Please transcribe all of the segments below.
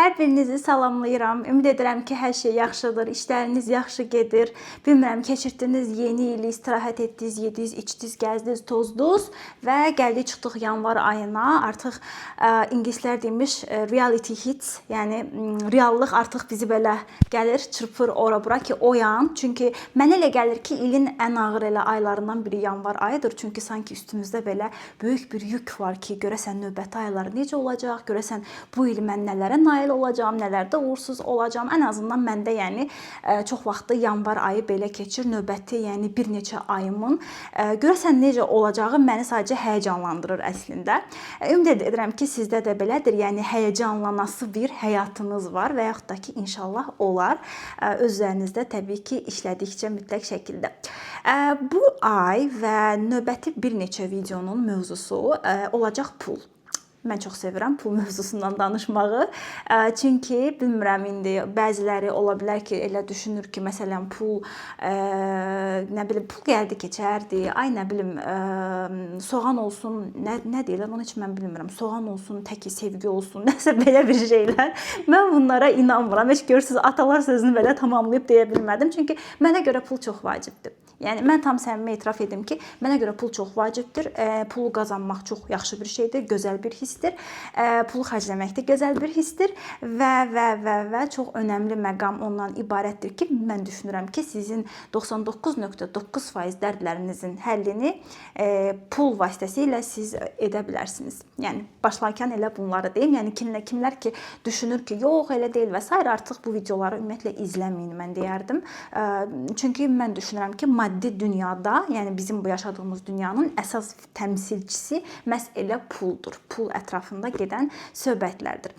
Hər birinizi salamlayıram. Ümid edirəm ki, hər şey yaxşıdır, işləriniz yaxşı gedir. Bilmirəm, keçirdiniz yeni ili, istirahət etdiniz, yediniz, içdiniz, gəzdiniz, tozdunuz və gəldik çıxdıq yanvar ayına. Artıq ingilislər demiş reality hits, yəni reallıq artıq bizi belə gəlir, çırpır ora-bura ki, oyan. Çünki mənə elə gəlir ki, ilin ən ağır elə aylarından biri yanvar ayıdır. Çünki sanki üstümüzdə belə böyük bir yük var ki, görəsən növbəti aylar necə olacaq, görəsən bu il mən nələrə nail olacağam, nələrdə uğursuz olacağam. Ən azından məndə yəni çox vaxtı yanvar ayı belə keçir. Növbəti, yəni bir neçə ayımın görəsən necə olacağı məni sadəcə həyəcanlandırır əslində. Ümid edirəm ki, sizdə də belədir. Yəni həyəcanlanası bir həyatınız var və yaxud da ki, inşallah olar. Öz üzərinizdə təbii ki, işlədikcə mütləq şəkildə. Bu ay və növbəti bir neçə videonun mövzusu olacaq pul. Mən çox sevirəm pul mövzusundan danışmağı. Çünki bilmirəm, indi bəziləri ola bilər ki, elə düşünür ki, məsələn pul nə bilim pul gəldi keçərdi. Ay nə bilim soğan olsun, nə deyirlər, onu heç mən bilmirəm. Soğan olsun, təki sevgi olsun, nəsə belə bir şeylər. Mən bunlara inanmıram. Heç görürsüz atalar sözünü belə tamamlayıb deyə bilmədim. Çünki mənə görə pul çox vacibdir. Yəni mən tam səmimi etiraf edim ki, mənə görə pul çox vacibdir. Pulu qazanmaq çox yaxşı bir şeydir, gözəl bir hissdir. Pulu xərcləmək də gözəl bir hissdir və çox önəmli məqam ondan ibarətdir ki, mən düşünürəm ki, sizin 99.9% dərdlərinizin həllini pul vasitəsilə siz edə bilərsiniz. Yəni başlarkən elə bunları deyim. Yəni kimlər ki düşünür ki, yox elə deyil və s. artıq bu videoları ümumiyyətlə izləməyin mən deyərdim. Çünki mən düşünürəm ki, maddi dünyada, yəni bizim bu yaşadığımız dünyanın əsas təmsilçisi məhz elə puldur. Pul ətrafında gedən söhbətlərdir.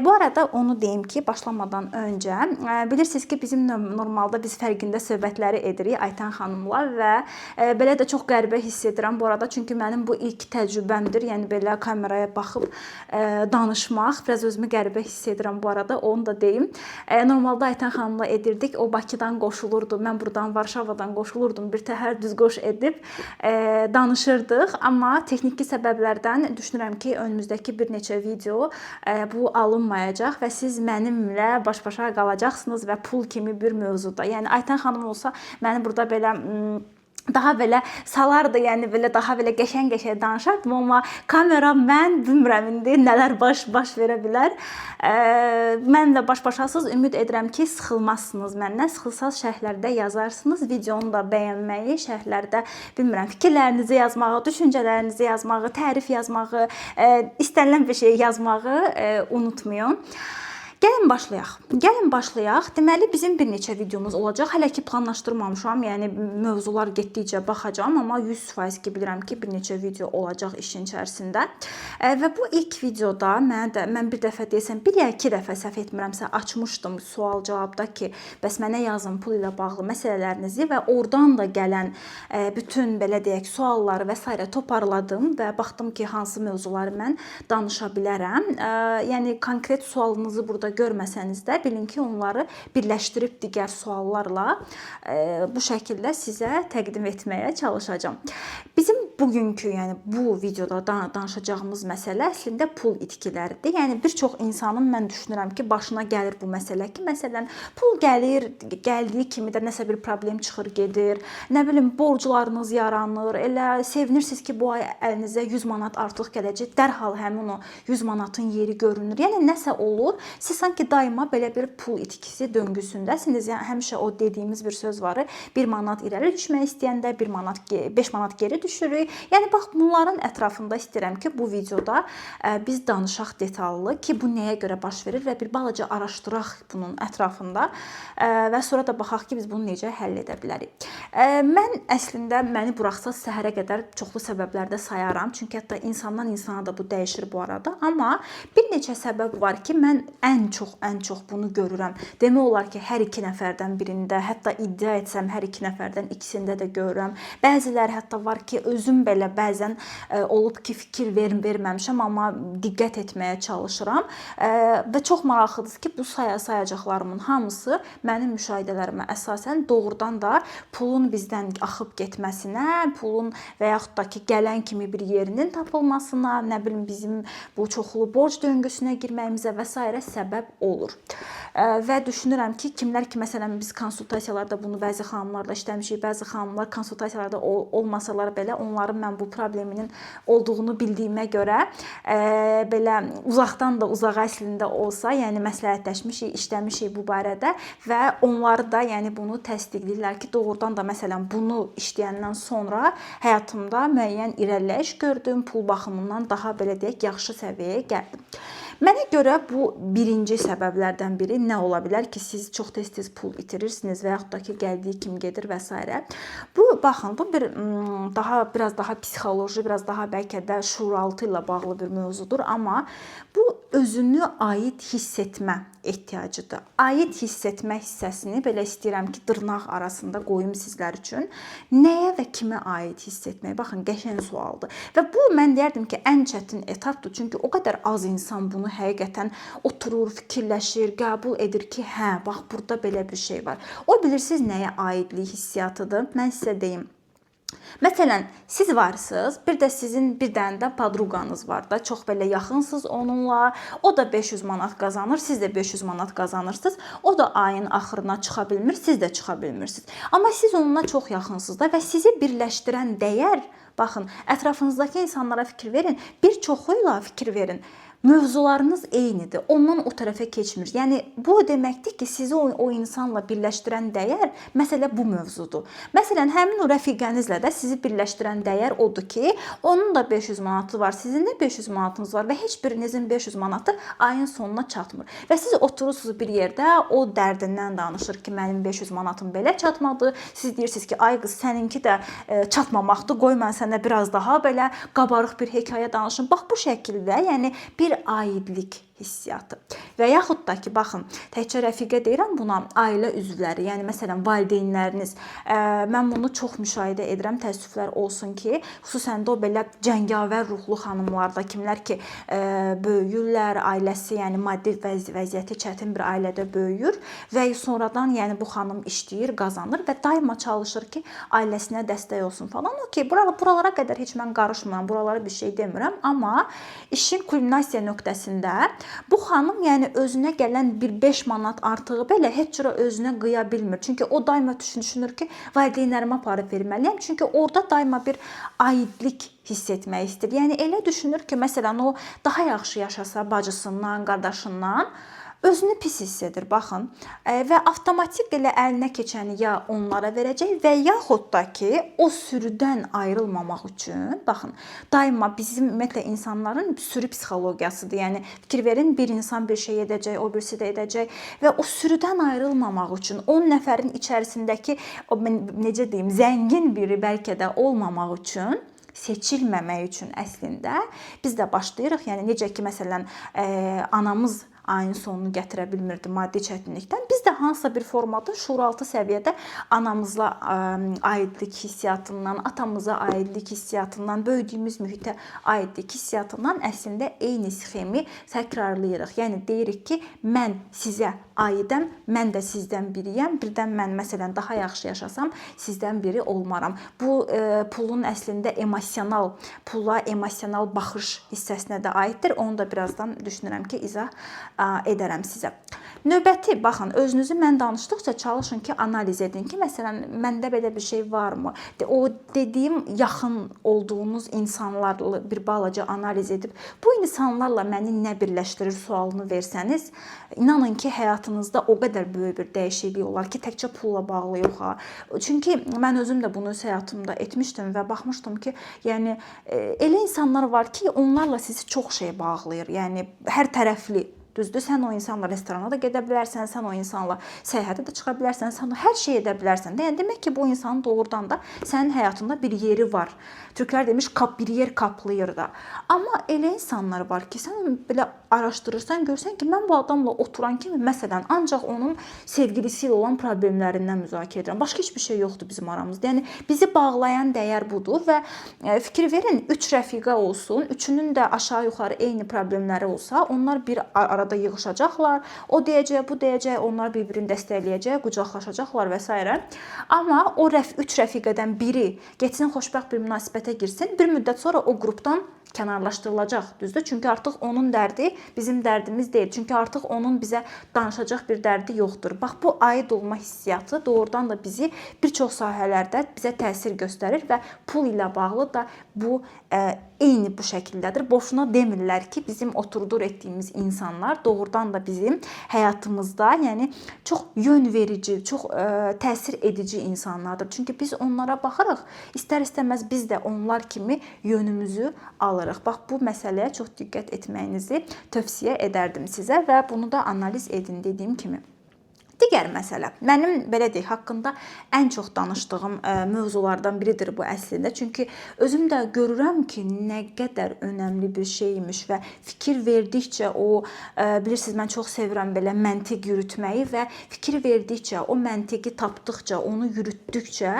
Bu arada onu deyim ki, başlamadan öncə bilirsiniz ki, bizim normalda biz fərqində söhbətləri edirik Aytən xanımla və belə də çox qəribə hiss edirəm bu arada. Çünki mənim bu ilk təcrübəmdir. Yəni belə kameraya baxıb danışmaq. Biraz özümü qəribə hiss edirəm bu arada. Onu da deyim. Normalda Aytən xanımla edirdik. O Bakıdan qoşulurdu. Mən buradan Varşavadan qoşulurdum. Bir təhər düz qoş edib danışırdıq. Amma texniki səbəblərdən düşünürəm ki, önümüzdəki bir neçə video bu alınmayacaq və siz mənimlə baş-başa qalacaqsınız və pul kimi bir mövzuda. Yəni Aytən xanım olsa məni burada belə daha belə salardı, yəni belə daha belə qəşəng-qəşəng danışardım, amma kamera mən bilmirəm indi nələr baş verə bilər. Mənlə baş-başasınız, ümid edirəm ki, sıxılmazsınız məndən. Sıxılsaz şərhlərdə yazarsınız, videonu da bəyənməyi, şərhlərdə bilmirəm fikirlərinizi yazmağı, düşüncələrinizi yazmağı, tərif yazmağı, istənilən bir şey yazmağı unutmayın. Gəlin başlayaq. Deməli, bizim bir neçə videomuz olacaq. Hələ ki, planlaşdırmamışam. Yəni, mövzular getdikcə baxacağam. Amma 100% ki, bilirəm ki, bir neçə video olacaq işin içərisində. Və bu ilk videoda mən bir dəfə deyəsəm, bir ya iki dəfə səhv etmirəmsə, açmışdım sual-cavabda ki, bəs mənə yazın pul ilə bağlı məsələlərinizi və oradan da gələn bütün, belə deyək, sualları və s. toparladım və baxdım ki, hansı mövzuları mən danışa bilərəm. Yəni, konkret sualınızı burada görməsəniz də bilin ki, onları birləşdirib digər suallarla bu şəkildə sizə təqdim etməyə çalışacağam. Bizim bugünkü, yəni bu videoda danışacağımız məsələ əslində pul itkiləridir. Yəni bir çox insanın mən düşünürəm ki, başına gəlir bu məsələ ki, məsələn, pul gəlir, gəldiyi kimi də nəsə bir problem çıxır, gedir. Nə bilim, borclarınız yaranır. Elə sevinirsiniz ki, bu ay əlinizə 100 manat artıq gələcək. Dərhal həmin o 100 manatın yeri görünür. Yəni nəsə olur. Siz sanki daima belə bir pul itkisi döngüsündəsiniz. Yəni həmişə o dediyimiz bir söz var. 1 manat irəli düşmək istəyəndə 5 manat geri düşürük. Yəni bax, bunların ətrafında istəyirəm ki, bu videoda biz danışaq detallı ki, bu nəyə görə baş verir və bir balaca araşdıraq bunun ətrafında və sonra da baxaq ki, biz bunu necə həll edə bilərik. Mən əslində məni buraxsaz səhərə qədər çoxlu səbəblərdə sayaram. Çünki hətta insandan insana da bu dəyişir bu arada. Amma bir neçə səbəb var ki, mən ən çox bunu görürəm. Demək olar ki, hər iki nəfərdən birində, hətta iddia etsəm hər iki nəfərdən ikisində də görürəm. Bəziləri hətta var ki, özüm özüm belə bəzən olub ki, fikir verməmişəm, amma diqqət etməyə çalışıram. Və çox maraqlıdır ki, bu sayacaqlarımın hamısı mənim müşahidələrimə əsasən doğrudan da pulun bizdən axıb getməsinə, pulun və yaxud da ki, gələn kimi bir yerinin tapılmasına, nə bilim bizim bu çoxlu borc döngüsünə girməyimizə və s. səbəb olur. Və düşünürəm ki, kimlər ki, məsələn, biz konsultasiyalarda bunu bəzi xanımlarla işləmişik, bəzi xanımlar konsultasiyalarda olmasalar belə onların mən bu probleminin olduğunu bildiyimə görə belə uzaqdan da uzağa əslində olsa, yəni məsləhətləşmişik, işləmişik bu barədə və onlar da yəni bunu təsdiqləyirlər ki, doğrudan da məsələn bunu işləyəndən sonra həyatımda müəyyən irəliləyiş gördüm, pul baxımından daha belə deyək, yaxşı səviyyəyə gəldim. Mənə görə bu birinci səbəblərdən biri nə ola bilər ki, siz çox tez-tez pul itirirsiniz və yaxud da ki, gəldiyi kimi gedir və s. Bu, baxın, bu bir biraz daha psixoloji, biraz daha bəlkə də şuuraltı ilə bağlı bir mövzudur, amma bu özünü aid hiss etmə ehtiyacıdır. Aid hiss etmə hissəsini belə istəyirəm ki, dırnaq arasında qoyum sizlər üçün. Nəyə və kimə aid hiss etmək? Baxın, qəşəng sualdır. Və bu, mən deyərdim ki, ən çətin etapdır. Çünki o qədər az insan bunu həqiqətən oturur, fikirləşir, qəbul edir ki, hə, bax, burada belə bir şey var. O bilirsiniz nəyə aidlik hissiyatıdır? Mən sizə deyim. Məsələn, siz varsınız, bir də sizin bir dənə də podruqanız var da, çox belə yaxınsınız onunla, o da 500 manat qazanır, siz də 500 manat qazanırsınız, o da ayın axırına çıxa bilmir, siz də çıxa bilmirsiniz. Amma siz onunla çox yaxınsınız da və sizi birləşdirən dəyər, baxın, ətrafınızdakı insanlara fikir verin, bir çoxuyla fikir verin. Mövzularınız eynidir. Ondan o tərəfə keçmir. Yəni bu deməkdir ki, sizi o insanla birləşdirən dəyər məsələ bu mövzudur. Məsələn, həmin o rəfiqənizlə də sizi birləşdirən dəyər odur ki, onun da 500 manatı var, sizin də 500 manatınız var və heç birinizin 500 manatı ayın sonuna çatmır. Və siz oturursunuz bir yerdə, o dərdindən danışır ki, mənim 500 manatım belə çatmadı. Siz deyirsiniz ki, ay qız, səninki də çatmamaqdır. Qoy mən sənə biraz daha belə qabarıq bir hekayə danışım. Bax bu şəkildə, yəni bir aidlik hissiyatı. Və yaxud da ki, baxın, təkcə rəfiqə deyirəm buna, ailə üzvləri, yəni məsələn valideynləriniz. Mən bunu çox müşahidə edirəm, təəssüflər olsun ki, xüsusən də o belə cəngavər ruhlu xanımlarda, kimlər ki, böyüyürlər, ailəsi, yəni maddi vəziyyəti çətin bir ailədə böyüyür və sonradan yəni bu xanım işləyir, qazanır və daima çalışır ki, ailəsinə dəstək olsun falan. Okey, buralara qədər heç mən qarışmıram, buralara bir şey demirəm, amma işin kulminasiya nöqtəsində bu xanım yəni özünə gələn bir 5 manat artığı belə heç cürə özünə qıya bilmir. Çünki o daima düşünür ki, valideynlərimə aparıb verməliyəm. Çünki orada daima bir aidlik hiss etmək istəyir. Yəni elə düşünür ki, məsələn o daha yaxşı yaşasa bacısından, qardaşından özünü pis hiss edir, baxın. Və avtomatik elə əlinə keçəni ya onlara verəcək və yaxud da ki, o sürüdən ayrılmamaq üçün, baxın, daima bizim ümumiyyətlə insanların sürü psixologiyasıdır. Yəni fikir verin, bir insan bir şey edəcək, o birisi də edəcək və o sürüdən ayrılmamaq üçün 10 nəfərin içərisindəki o necə deyim, zəngin biri bəlkə də olmamaq üçün, seçilməmək üçün əslində biz də başlayırıq. Yəni necə ki, məsələn, anamız ayın sonunu gətirə bilmirdi maddi çətinlikdən. Biz də hansısa bir formada şuuraltı səviyyədə anamızla aidlik hissiyatından, atamıza aidlik hissiyatından, böyüdüyümüz mühitə aidlik hissiyatından əslində eyni sxemi təkrarlayırıq. Yəni deyirik ki, mən sizə aidəm, mən də sizdən biriyəm. Birdən mən məsələn daha yaxşı yaşasam, sizdən biri olmaram. Bu pulun əslində pula emosional baxış hissəsinə də aiddir. Onu da birazdan düşünürəm ki, izah edərəm sizə. Növbəti, baxın, özünüzü mən danışdıqca çalışın ki, analiz edin ki, məsələn, məndə belə bir şey varmı? O dediyim yaxın olduğunuz insanlarla bir balaca analiz edib, bu insanlarla məni nə birləşdirir sualını versəniz, inanın ki, həyatınızda o qədər böyük bir dəyişiklik olar ki, təkcə pulla bağlı yox ha. Çünki mən özüm də bunu öz həyatımda etmişdim və baxmışdım ki, yəni elə insanlar var ki, onlarla sizi çox şey bağlayır. Yəni hər tərəfli Düzdür? Sən o insanla restorana da gedə bilərsən, sən o insanla səyahətə də çıxa bilərsən, sən hər şey edə bilərsən. Yəni demək ki, bu insanın doğrudan da sənin həyatında bir yeri var. Türklər demiş, bir yer kaplayır da. Amma elə insanlar var ki, sən belə araşdırırsan, görsən ki, mən bu adamla oturan kimi məsələn ancaq onun sevgilisi ilə olan problemlərindən müzakirə edirəm. Başqa heç bir şey yoxdur bizim aramızda. Yəni bizi bağlayan dəyər budur və fikir verin, 3 rəfiqə olsun, üçünün də aşağı-yuxarı eyni problemləri olsa, onlar bir arada yığılacaqlar. O deyəcək, bu deyəcək, onlar bir-birini dəstəkləyəcək, qucaqlaşacaqlar və s. Amma o 3 rəfiqədən biri getsin xoşbəxt bir münasibətə girsin, bir müddət sonra o qrupdan kənarlaşdırılacaq, düzdür? Çünki artıq onun dərdi bizim dərdimiz deyil. Çünki artıq onun bizə danışacaq bir dərdi yoxdur. Bax, bu aid olma hissiyatı doğrudan da bizi bir çox sahələrdə bizə təsir göstərir və pul ilə bağlı da bu eyni bu şəkildədir. Boşuna demirlər ki, bizim oturdur etdiyimiz insanlar doğrudan da bizim həyatımızda, yəni çox yön verici, çox təsir edici insanlardır. Çünki biz onlara baxarıq, istər-istəməz biz də onlar kimi yönümüzü alırıq. Bax, bu məsələyə çox diqqət etməyinizi tövsiyə edərdim sizə və bunu da analiz edin dediyim kimi. Digər məsələ, mənim belə deyək, haqqında ən çox danışdığım mövzulardan biridir bu əslində. Çünki özüm də görürəm ki, nə qədər önəmli bir şeymiş və fikir verdikcə o, bilirsiniz, mən çox sevirəm belə məntiq yürütməyi və fikir verdikcə, o məntiqi tapdıqca, onu yürütdükcə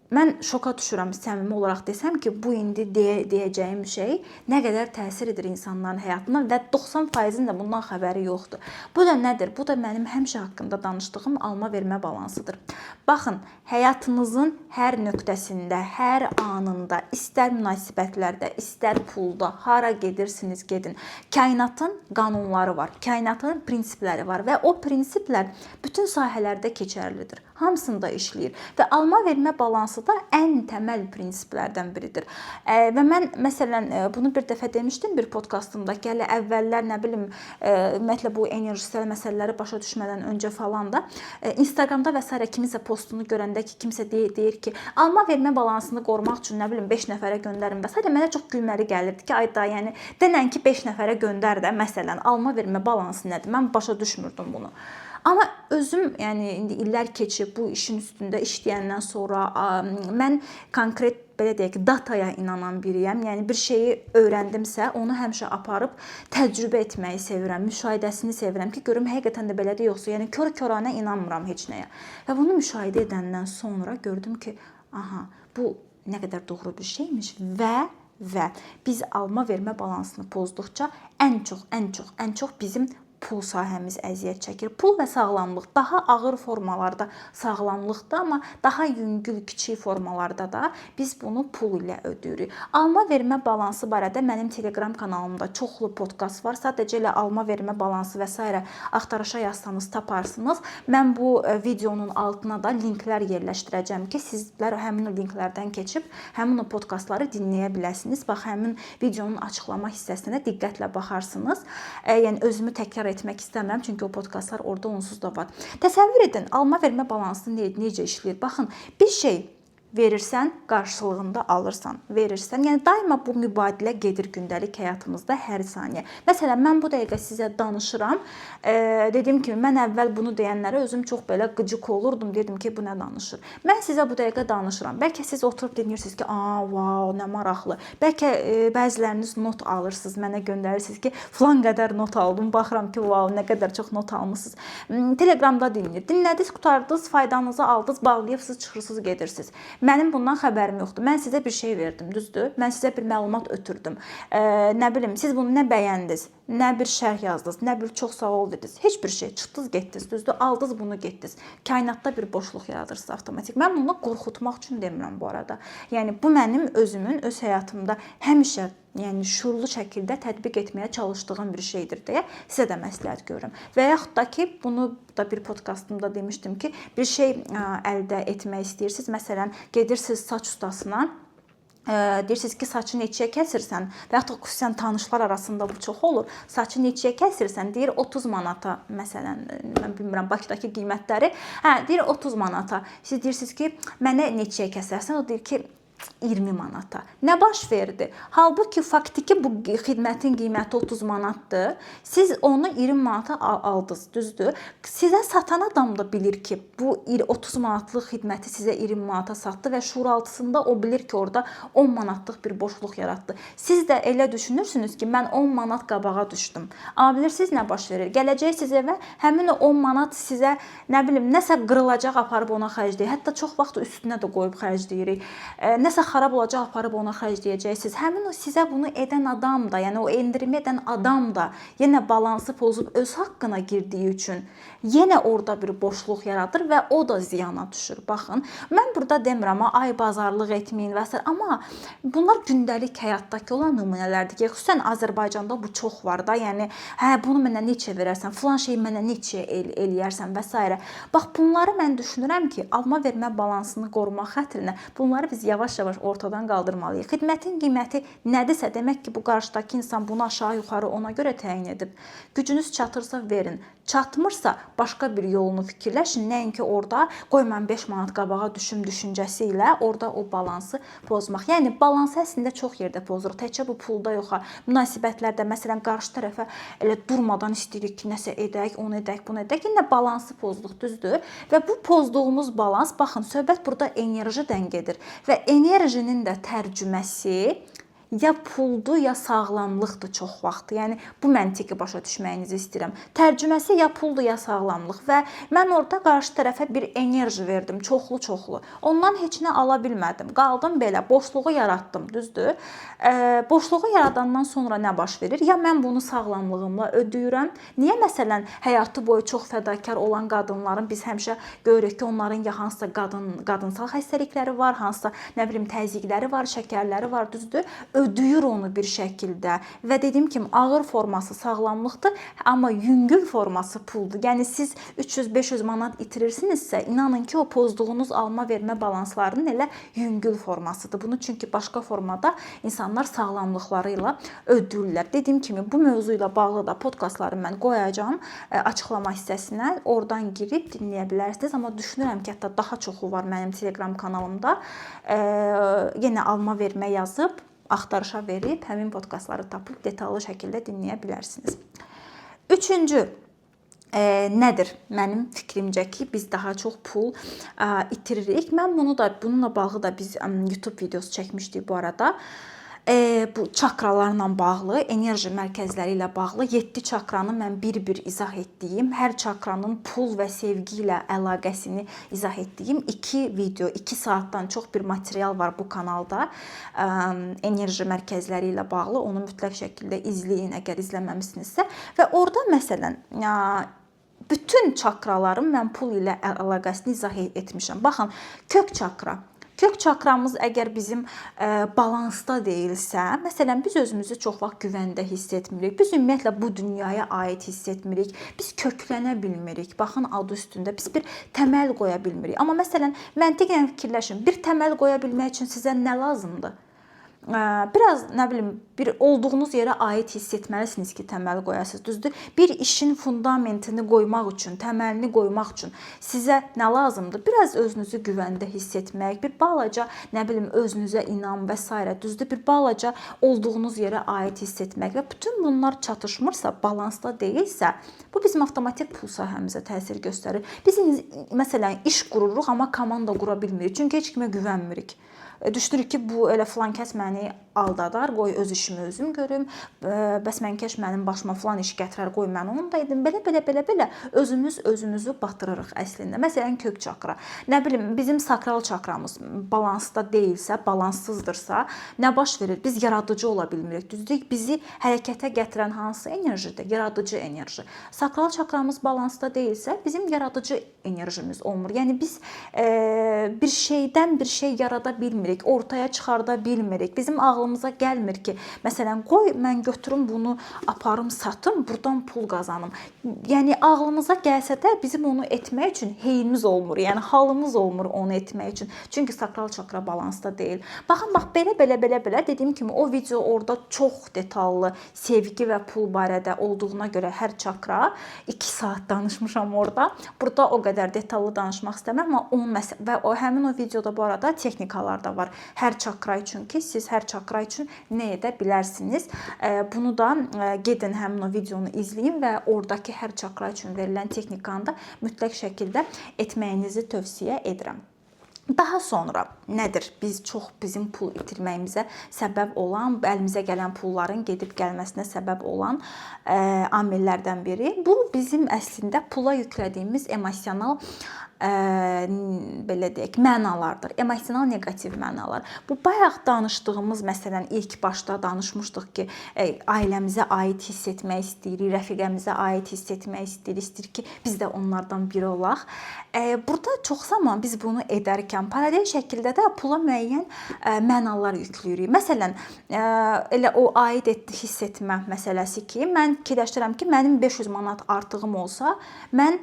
mən şoka düşürəm, səmimi olaraq desəm ki, bu indi deyəcəyim şey nə qədər təsir edir insanların həyatına və 90%-in də bundan xəbəri yoxdur. Bu da nədir? Bu da mənim həmişə haqqında danışdığım alma-vermə balansıdır. Baxın, həyatınızın hər nöqtəsində, hər anında, istər münasibətlərdə, istər pulda, hara gedirsiniz, gedin. Kainatın qanunları var, kainatın prinsipləri var və o prinsiplər bütün sahələrdə keçərlidir. Hamısında işləyir və alma-vermə balansı da ən təməl prinsiplərdən biridir. Və mən məsələn bunu bir dəfə demişdim bir podkastımda ki, hələ əvvəllər nə bilim ümumiyyətlə bu enerjisel məsələləri başa düşmədən öncə falan da Instagramda və s. kimisə postunu görəndə ki, kimsə deyir ki, alma-vermə balansını qorumaq üçün nə bilim 5 nəfərə göndərin və s. mənə çox gülməli gəlirdi ki, ay da, yəni denən ki 5 nəfərə göndər də məsələn alma-vermə balansı nədir? Mən başa düşmürdüm bunu. Amma özüm, yəni indi illər keçib bu işin üstündə işləyəndən sonra mən konkret belə deyək ki, dataya inanan biriyəm. Yəni bir şeyi öyrəndimsə, onu həmişə aparıb təcrübə etməyi sevirəm, müşahidəsini sevirəm ki, görüm həqiqətən də belədir yoxsa. Yəni kör-körənə inanmıram heç nəyə. Və bunu müşahidə edəndən sonra gördüm ki, aha, bu nə qədər doğru bir şeymiş və biz alma-vermə balansını pozduqca ən çox bizim pul sahəmiz əziyyət çəkir. Pul və sağlamlıq daha ağır formalarda sağlamlıqda, amma daha yüngül, kiçik formalarda da biz bunu pul ilə ödəyirik. Alma-vermə balansı barədə mənim Telegram kanalımda çoxlu podkast var. Sadəcə elə alma-vermə balansı və s. axtarışa yazsanız taparsınız. Mən bu videonun altına da linklər yerləşdirəcəm ki, sizlər həmin o linklərdən keçib həmin o podkastları dinləyə biləsiniz. Bax, həmin videonun açıqlama hissəsinə diqqətlə baxarsınız. Yəni özümü təkrar etmək istəmirəm, çünki o podkastlar orada onsuz da var. Təsəvvür edin, alma-vermə balansı necə işləyir? Baxın, bir şey verirsən, qarşılığında alırsan, verirsən. Yəni daima bu mübadilə gedir gündəlik həyatımızda hər saniyə. Məsələn, mən bu dəqiqə sizə danışıram. Dediyim kimi, mən əvvəl bunu deyənlərə özüm çox belə qıcıq olurdum. Dedim ki, bu nə danışır? Mən sizə bu dəqiqə danışıram. Bəlkə siz oturub dinləyirsiniz ki, wow, nə maraqlı. Bəlkə bəziləriniz not alırsınız, mənə göndərirsiniz ki, filan qədər not aldım. Baxıram ki, wow, nə qədər çox not almısınız. Telegramda dinlədiniz, qutardınız, faydanızı aldınız, bağlayırsınız, çıxırsınız, gedirsiniz. Mənim bundan xəbərim yoxdur. Mən sizə bir şey verdim, düzdür? Mən sizə bir məlumat ötürdüm. Nə bilim, siz bunu nə bəyəndiniz, nə bir şərh yazdınız, nə bir çox sağ ol dediniz. Heç bir şey. Çıxdınız, getdiniz, düzdür? Aldınız bunu, getdiniz. Kainatda bir boşluq yaradırsınız avtomatik. Mən bunu qorxutmaq üçün demirəm bu arada. Yəni bu mənim özümün öz həyatımda həmişə şuurlu şəkildə tətbiq etməyə çalışdığım bir şeydir deyə sizə də məsləhət görürəm. Və yaxud da ki, bunu da bir podkastımda demişdim ki, bir şey əldə etmək istəyirsiniz. Məsələn, gedirsiniz saç ustasına, deyirsiniz ki, saçı neçəyə kəsirsən və yaxud da xüsusən tanışlar arasında bu çox olur. Saçı neçəyə kəsirsən, deyir 30 manata, məsələn, mən bilmirəm Bakıdakı qiymətləri. Deyir 30 manata. Siz deyirsiniz ki, mənə neçəyə kəsərsən? O deyir ki, 20 manata. Nə baş verdi? Halbuki faktiki bu xidmətin qiyməti 30 manatdır. Siz onu 20 manata aldınız, düzdür? Sizə satan adam da bilir ki, bu 30 manatlıq xidməti sizə 20 manata satdı və şuuraltısında o bilir ki, orada 10 manatlıq bir boşluq yaratdı. Siz də elə düşünürsünüz ki, mən 10 manat qabağa düşdüm. Amma bilirsiniz nə baş verir? Gələcəksiniz evə, həmin o 10 manat sizə nə bilim nəsə qırılacaq, aparıb ona xərcləyir. Hətta çox vaxt üstünə də qoyub xərcləyirik. Nəsə xarab olacaq, aparıb ona xərcləyəcəksiniz. Həmin o sizə bunu edən adam da, yəni o endirimi edən adam da yenə balansı pozub öz haqqına girdiyi üçün yenə orada bir boşluq yaradır və o da ziyana düşür. Baxın, mən burada demirəm, ay bazarlıq etməyin və s. amma bunlar gündəlik həyatdakı olan nümunələrdir ki, xüsusən Azərbaycanda bu çox var da. Yəni, hə, bunu mənə neçə verərsən, filan şeyi mənə neçə eləyərsən və s. Bax, bunları mən düşünürəm ki, alma vermə balansını qorumaq xətrinə bunları biz yavaş-yavaş ortadan qaldırmalıyıq. Xidmətin qiyməti nədirsə, demək ki, bu qarşıdakı insan bunu aşağı-yuxarı ona görə təyin edib. Gücünüz çatırsa verin. Çatmırsa başqa bir yolunu fikirləşin. Nəinki orada qoy mən 5 manat qabağa düşüm düşüncəsi ilə orada o balansı pozmaq. Yəni balansı əslində çox yerdə pozuruq. Təkcə bu pulda yox, münasibətlərdə məsələn qarşı tərəfə elə durmadan istəyirik ki, nəsə edək, onu edək, bunu edək. Yenə balansı pozduq, düzdür? Və bu pozduğumuz balans, baxın, söhbət burada enerjidən gedir və enerjinin də tərcüməsi ya puldur, ya sağlamlıqdır çox vaxt. Yəni bu məntiqi başa düşməyinizi istəyirəm. Tərcüməsi ya puldur, ya sağlamlıq və mən orada qarşı tərəfə bir enerji verdim, çoxlu. Ondan heç nə ala bilmədim. Qaldım belə, boşluğu yaratdım, düzdür? Boşluğu yaradandan sonra nə baş verir? Ya mən bunu sağlamlığımla ödəyirəm. Niyə məsələn həyatı boyu çox fədakar olan qadınların biz həmişə görürük ki, onların ya hansısa qadınsal xəstəlikləri var, hansısa nə bilim təzyiqləri var, şəkərləri var, düzdür? Ödəyir onu bir şəkildə və dediyim kimi ağır forması sağlamlıqdır, amma yüngül forması puldur. Yəni siz 300-500 manat itirirsinizsə, inanın ki, o pozduğunuz alma-vermə balanslarının elə yüngül formasıdır. Bunu çünki başqa formada insanlar sağlamlıqları ilə ödəyirlər. Dediyim kimi bu mövzu ilə bağlı da podkastları mən qoyacağam açıqlama hissəsinə. Oradan girib dinləyə bilərsiniz, amma düşünürəm ki, hətta daha çoxu var mənim Telegram kanalımda. Yenə alma-vermə yazıb axtarışa verib həmin podkastları tapıb detallı şəkildə dinləyə bilərsiniz. Üçüncü nədir? Mənim fikrimcə ki, biz daha çox pul itiririk. Mən bununla bağlı da biz YouTube videosu çəkmişdik bu arada. Bu çakralarla bağlı, enerji mərkəzləri ilə bağlı 7 çakranı mən bir-bir izah etdiyim, hər çakranın pul və sevgi ilə əlaqəsini izah etdiyim 2 video, 2 saatdan çox bir material var bu kanalda. Enerji mərkəzləri ilə bağlı, onu mütləq şəkildə izləyin əgər izləməmisinizsə. Və orada məsələn, bütün çakraların mən pul ilə əlaqəsini izah etmişəm. Baxın, kök çakra. Kök çakramız əgər bizim balansda deyilsə, məsələn, biz özümüzü çox vaxt güvəndə hiss etmirik. Biz ümumiyyətlə bu dünyaya aid hiss etmirik. Biz köklənə bilmirik. Baxın, adı üstündə biz bir təməl qoya bilmirik. Amma məsələn, məntiqlə fikirləşin, bir təməl qoya bilmək üçün sizə nə lazımdır? Biraz nə bilim bir olduğunuz yerə aid hiss etməlisiniz ki, təməl qoyasınız, düzdür? Bir işin fundamentini qoymaq üçün, təməlini qoymaq üçün sizə nə lazımdır? Biraz özünüzü güvəndə hiss etmək, bir balaca nə bilim özünüzə inam və s. düzdür? Bir balaca olduğunuz yerə aid hiss etmək və bütün bunlar çatışmırsa, balansda deyilsə, bu bizim avtomatik pul sahəmizə təsir göstərir. Biz məsələn iş qururuq, amma komanda qura bilmirik, çünki heç kimə güvənmirik. Düşünürük ki, bu elə filan kəs məni aldadar, qoy öz işimi özüm görüm, bəs mənkəş mənim başıma filan iş gətirər, qoy mən onu da edim. Belə özümüz özümüzü batırırıq əslində. Məsələn, kök çakra. Nə bilim, bizim sakral çakramız balansda deyilsə, balanssızdırsa, nə baş verir? Biz yaradıcı ola bilmirik. Düzdür? Bizi hərəkətə gətirən hansı enerjidir? Yaradıcı enerji. Sakral çakramız balansda deyilsə, bizim yaradıcı enerjimiz olmur. Yəni biz bir şeydən bir şey yarada bilmirik, ortaya çıxarda bilmirik. Bizim ağlımıza gəlmir ki, məsələn, qoy mən götürüm bunu, aparım, satım, buradan pul qazanım. Yəni ağlımıza gəlsə də bizim onu etmək üçün heynimiz olmur. Yəni halımız olmur onu etmək üçün. Çünki sakral çakra balansda deyil. Baxın, bax belə dediyim kimi o video orada çox detallı sevgi və pul barədə olduğuna görə hər çakra 2 saat danışmışam orada. Burada o qədər detallı danışmaq istəmirəm, amma və həmin o videoda bu arada texnikalar da var hər çakra üçün ki, siz hər çakra üçün nə edə bilərsiniz. Bunu da gedin həmin o videonu izləyin və oradakı hər çakra üçün verilən texnikanı da mütləq şəkildə etməyinizi tövsiyə edirəm. Daha sonra nədir? Bizim pul itirməyimizə səbəb olan, əlimizə gələn pulların gedib gəlməsinə səbəb olan amillərdən biri. Bu bizim əslində pula yüklədiyimiz emosional belə deyək, mənalardır. Emosional neqativ mənalar. Bu bayaq danışdığımız, məsələn, ilk başda danışmışdıq ki, ailəmizə aid hiss etmək istəyirik, rəfiqəmizə aid hiss etmək istəyir ki, biz də onlardan biri olaq. Burada çox zaman biz bunu edərkən paralel şəkildə də pula müəyyən mənalar yükləyirik. Məsələn, elə o aid hiss etmə məsələsi ki, mən fikirləşirəm ki, mənim 500 manat artığım olsa, mən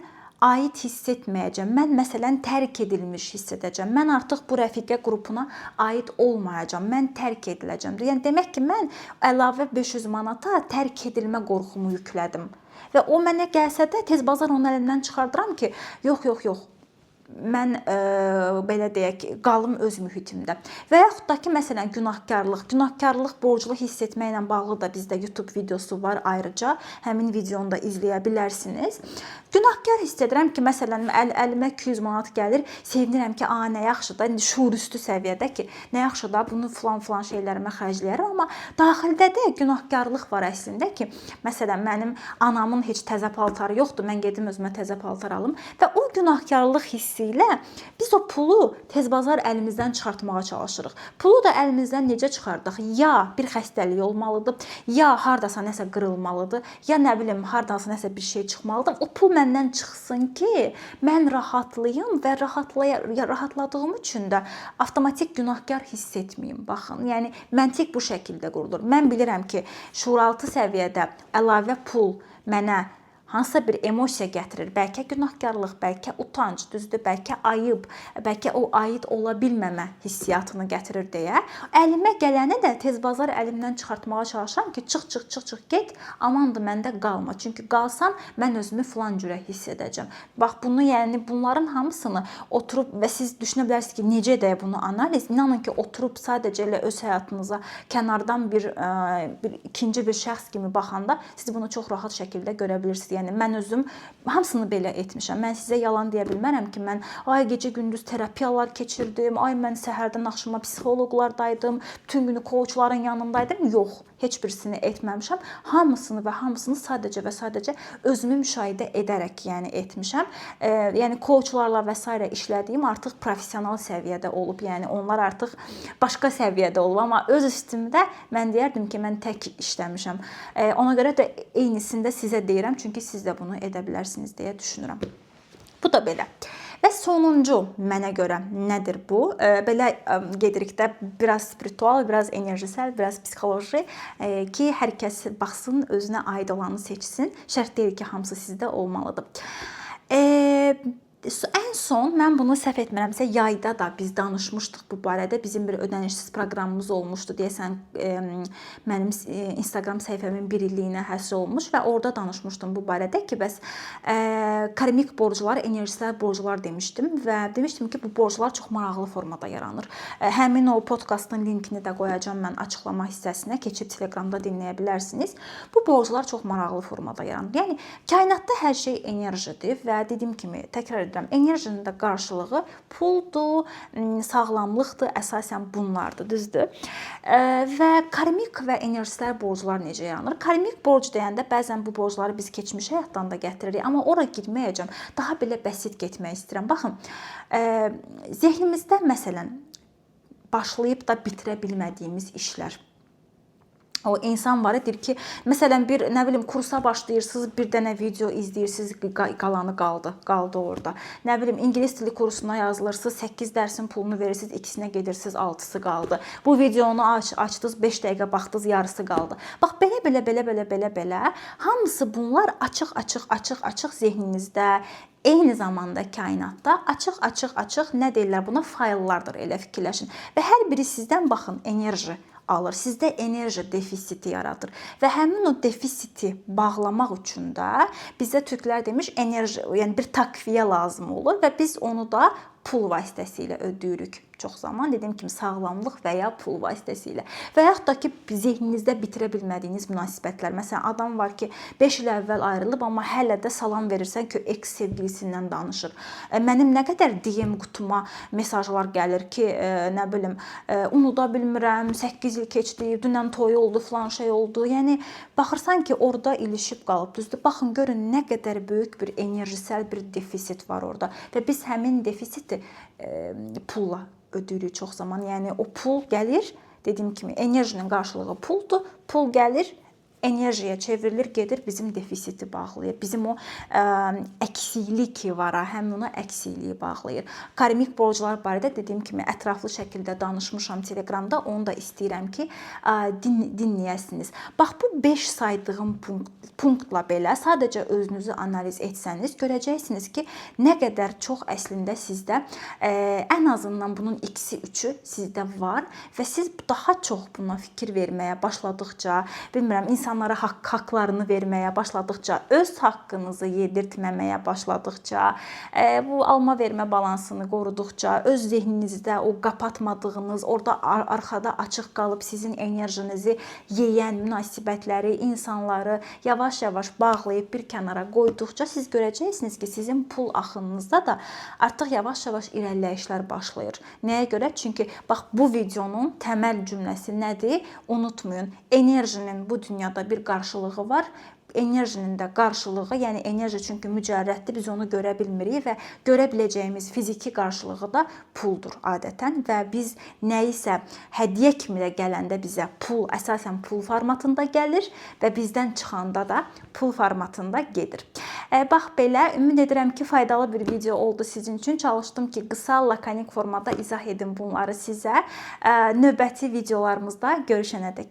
aid hiss etməyəcəm. Mən məsələn tərk edilmiş hiss edəcəm. Mən artıq bu rəfiqə qrupuna aid olmayacağam. Mən tərk ediləcəm. Yəni demək ki, mən əlavə 500 manata tərk edilmə qorxumu yüklədim. Və o mənə gəlsə də tez bazar onu əlimdən çıxardıram ki, yox. Mən belə deyək, qalım öz mühitimdə. Və yaxud da ki, məsələn, günahkarlıq borclu hiss etməklə bağlı da bizdə YouTube videosu var ayrıca. Həmin videonu da izləyə bilərsiniz. Günahkar hiss edirəm ki, məsələn, əlimə 200 manat gəlir, sevinirəm ki, nə yaxşı da, şuurüstü səviyyədə ki, nə yaxşı da bunu filan şeylərimə xərcləyərəm, amma daxildə də günahkarlıq var əslində ki, məsələn, mənim anamın heç təzə paltarı yoxdur, mən gedim özümə təzə paltar alım və o günahkarlıq hissi ilə biz o pulu tez bazar əlimizdən çıxartmağa çalışırıq. Pulu da əlimizdən necə çıxardıq? Ya bir xəstəlik olmalıdır, ya hardasa nəsə qırılmalıdır, ya nə bilim, hardasa nəsə bir şey çıxmalıdır. O pul məndən çıxsın ki, mən rahatlayım və rahatladığım üçün də avtomatik günahkar hiss etməyim. Baxın, yəni məntiq bu şəkildə qurulur. Mən bilirəm ki, şuuraltı səviyyədə əlavə pul mənə hansısa bir emosiya gətirir. Bəlkə günahkarlıq, bəlkə utanc, düzdür, bəlkə ayıb, bəlkə o aid ola bilməmə hissiyatını gətirir deyə. Əlimə gələni də tez bazar əlimdən çıxartmağa çalışıram ki, çıx, get, amandır məndə qalma. Çünki qalsam mən özümü filan cürə hiss edəcəm. Bax bunu, yəni bunların hamısını oturub və siz düşünə bilərsiniz ki, necə edək bunu analiz? İnanın ki, oturub sadəcə elə öz həyatınıza kənardan ikinci bir şəxs kimi baxanda siz bunu çox rahat şəkildə görə bilirsiniz. Yəni mən özüm hamısını belə etmişəm. Mən sizə yalan deyə bilmərəm ki, mən gecə gündüz terapiyalar keçirdim, mən səhərdən axşama psixoloqlardaydım, bütün günü coachların yanındaydım. Yox, heç birisini etməmişəm. Hamısını sadəcə və sadəcə özümü müşahidə edərək etmişəm. Yəni coachlarla və s. işlədiyim artıq professional səviyyədə olub. Yəni onlar artıq başqa səviyyədə olub, amma öz üstümdə mən deyərdim ki, mən tək işləmişəm. Ona görə də eynisini də sizə deyirəm, çünki siz də bunu edə bilərsiniz deyə düşünürəm. Bu da belə. Və sonuncu mənə görə nədir bu? Belə gedirik də biraz spiritual, biraz enerjisel, biraz psixoloji ki, hər kəs baxsın, özünə aid olanı seçsin. Şərt deyil ki, hamısı sizdə olmalıdır. Ən son, mən bunu səhv etmirəmsə, yayda da biz danışmışdıq bu barədə. Bizim bir ödənişsiz proqramımız olmuşdu. Deyəsən, mənim Instagram səhifəmin 1 illiyinə həsr olmuş və orada danışmışdım bu barədə ki, bəs karmik borclar, enerjisel borclar demişdim və demişdim ki, bu borclar çox maraqlı formada yaranır. Həmin o podkastın linkini də qoyacağam mən açıqlama hissəsinə, keçib Telegramda dinləyə bilərsiniz. Bu borclar çox maraqlı formada yaranır. Yəni, kainatda hər şey enerjidir və dediyim kimi, təkrar edirəm, enerjinin də qarşılığı puldur, sağlamlıqdır, əsasən bunlardır, düzdür? Və karmik və enerjisel borclar necə yaranır? Karmik borc deyəndə bəzən bu borcları biz keçmiş həyatdan da gətiririk, amma ora girməyəcəm. Daha belə bəsit getmək istəyirəm. Baxın, zehnimizdə məsələn başlayıb da bitirə bilmədiyimiz işlər. O insan var edir ki, məsələn bir kursa başlayırsınız, bir dənə video izləyirsiniz, qalanı qaldı orada. İngilis dili kursuna yazılırsınız, 8 dərsin pulunu verirsiniz, ikisinə gedirsiniz, 6-sı qaldı. Bu videonu açdınız, 5 dəqiqə baxdınız, yarısı qaldı. Bax belə hamısı bunlar açıq zehninizdə, eyni zamanda kainatda açıq nə deyirlər buna, fayllardır, elə fikirləşin. Və hər biri sizdən baxın enerji alır. Sizdə enerji defisiti yaradır. Və həmin o defisiti bağlamaq üçün də bizdə türklər demiş enerji, yəni bir takviyə lazım olur və biz onu da pul vasitəsilə ödəyirik. Çox zaman dediyim kimi sağlamlıq və ya pul vasitəsilə. Və yaxud da ki, zehninizdə bitirə bilmədiyiniz münasibətlər. Məsələn, adam var ki, 5 il əvvəl ayrılıb, amma hələ də salam verirsən ki, eks sevgilisindən danışır. Mənim nə qədər DM qutuma mesajlar gəlir ki, nə bilim, unuda bilmirəm, 8 il keçdi, dünən toyu oldu, filan şey oldu. Yəni baxırsan ki, orada ilişib qalıb. Düzdür? Baxın, görün nə qədər böyük bir enerjisel bir defisit var orada və biz həmin defisiti pulla ödəyirik çox zaman. Yəni o pul gəlir, dediyim kimi enerjinin qarşılığı puldur. Pul gəlir, enerjiyə çevrilir, gedir, bizim defisiti bağlayır. Bizim o əksiklik ki var, həmin ona əksikliyi bağlayır. Karmik borclar barədə dediyim kimi ətraflı şəkildə danışmışam Telegramda. Onu da istəyirəm ki, dinləyəsiniz. Bax, bu 5 saydığım punktla belə sadəcə özünüzü analiz etsəniz, görəcəksiniz ki, nə qədər çox əslində sizdə ən azından bunun 2-3-ü sizdə var və siz daha çox buna fikir verməyə başladıqca, bilmirəm, insanlara haqlarını verməyə başladıqca, öz haqqınızı yedirtməməyə başladıqca, bu alma-vermə balansını qoruduqca, öz zehninizdə o qapatmadığınız, orada arxada açıq qalıb sizin enerjinizi yeyən münasibətləri, insanları yavaş-yavaş bağlayıb bir kənara qoyduqca siz görəcəksiniz ki, sizin pul axınınızda da artıq yavaş-yavaş irəliləyişlər başlayır. Nəyə görə? Çünki bax, bu videonun təməl cümləsi nədir? Unutmayın, enerjinin bu dünyada bir qarşılığı var. Enerjinin də qarşılığı, yəni enerji çünki mücərrəddir, biz onu görə bilmirik və görə biləcəyimiz fiziki qarşılığı da puldur adətən və biz nəyisə hədiyyə kimi də gələndə bizə pul, əsasən pul formatında gəlir və bizdən çıxanda da pul formatında gedir. Bax belə, ümid edirəm ki, faydalı bir video oldu sizin üçün. Çalışdım ki, qısa, lakanik formada izah edim bunları sizə. Növbəti videolarımızda görüşənədək.